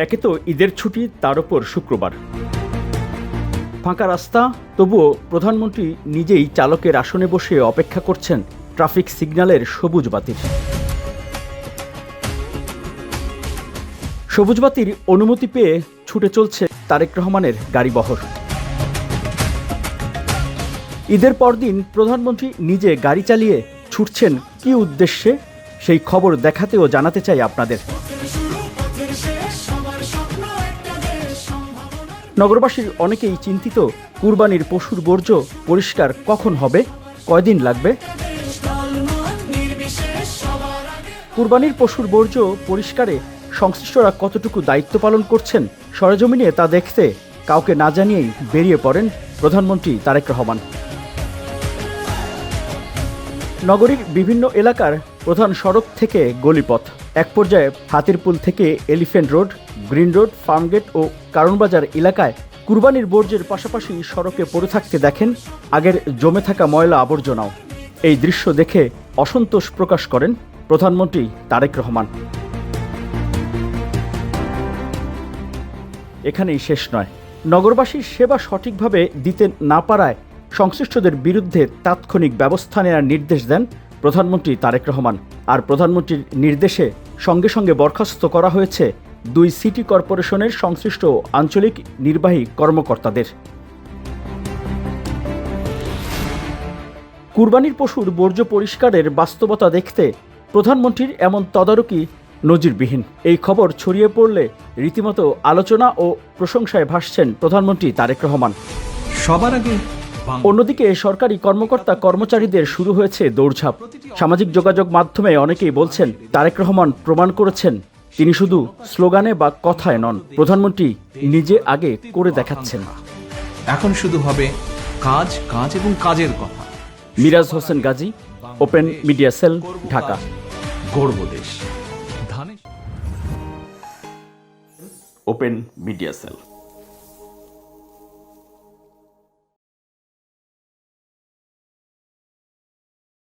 একে তো ঈদের ছুটি, তার উপর শুক্রবার। ফাঁকা রাস্তা, তবুও প্রধানমন্ত্রী নিজেই চালকের আসনে বসে অপেক্ষা করছেন ট্রাফিক সিগন্যালের সবুজ বাতির। সবুজ বাতির অনুমতি পেয়ে ছুটে চলছে তারেক রহমানের গাড়িবহর। ঈদের পরদিন প্রধানমন্ত্রী নিজে গাড়ি চালিয়ে ছুটছেন কী উদ্দেশ্যে, সেই খবর দেখাতে ও জানাতে চাই আপনাদের। নগরবাসীর অনেকেই চিন্তিত, কুরবানির পশুর বর্জ্য পরিষ্কার কখন হবে, কয়দিন লাগবে। কুরবানির পশুর বর্জ্য পরিষ্কারে সংশ্লিষ্টরা কতটুকু দায়িত্ব পালন করছেন সরেজমিনে তা দেখতে কাউকে না জানিয়েই বেরিয়ে পড়েন প্রধানমন্ত্রী তারেক রহমান। নগরীর বিভিন্ন এলাকার প্রধান সড়ক থেকে গলিপথ, এক পর্যায়ে হাতিরপুল থেকে Elephant Road, Green Road, Farmgate ও কারণবাজার এলাকায় কুরবানির বর্জ্যের পাশাপাশি সড়কে পড়ে থাকতে দেখেন আগের জমে থাকা ময়লা আবর্জনাও। এই দৃশ্য দেখে অসন্তোষ প্রকাশ করেন প্রধানমন্ত্রী তারেক রহমান। এখানেই শেষ নয়, নগরবাসীর সেবা সঠিকভাবে দিতে না পারায় সংশ্লিষ্টদের বিরুদ্ধে তাৎক্ষণিক ব্যবস্থা নেওয়ার নির্দেশ দেন প্রধানমন্ত্রী তারেক রহমান। আর প্রধানমন্ত্রীর নির্দেশে সঙ্গে সঙ্গে বরখাস্ত করা হয়েছে 2 সিটি কর্পোরেশনের সংশ্লিষ্ট আঞ্চলিক নির্বাহী কর্মকর্তাদের। কুরবানির পশুর বর্জ্য পরিষ্কারের বাস্তবতা দেখতে প্রধানমন্ত্রীর এমন তদারকি নজিরবিহীন। এই খবর ছড়িয়ে পড়লে রীতিমতো আলোচনা ও প্রশংসায় ভাসছেন প্রধানমন্ত্রী তারেক রহমান। সবার আগে অন্যদিকে সরকারি কর্মকর্তা কর্মচারীদের শুরু হয়েছে দৌড়ঝাঁপ। সামাজিক যোগাযোগ মাধ্যমে অনেকেই বলছেন, তারেক রহমান প্রমাণ করেছেন তিনি শুধু স্লোগানে বা কথায় নন, প্রধানমন্ত্রী নিজে আগে করে দেখাচ্ছেন। এখন শুধু হবে কাজ, কাজ এবং কাজের কথা। Miraj Hossain Gazi, open media cell, Dhaka. গর্ব দেশ। Open media sell.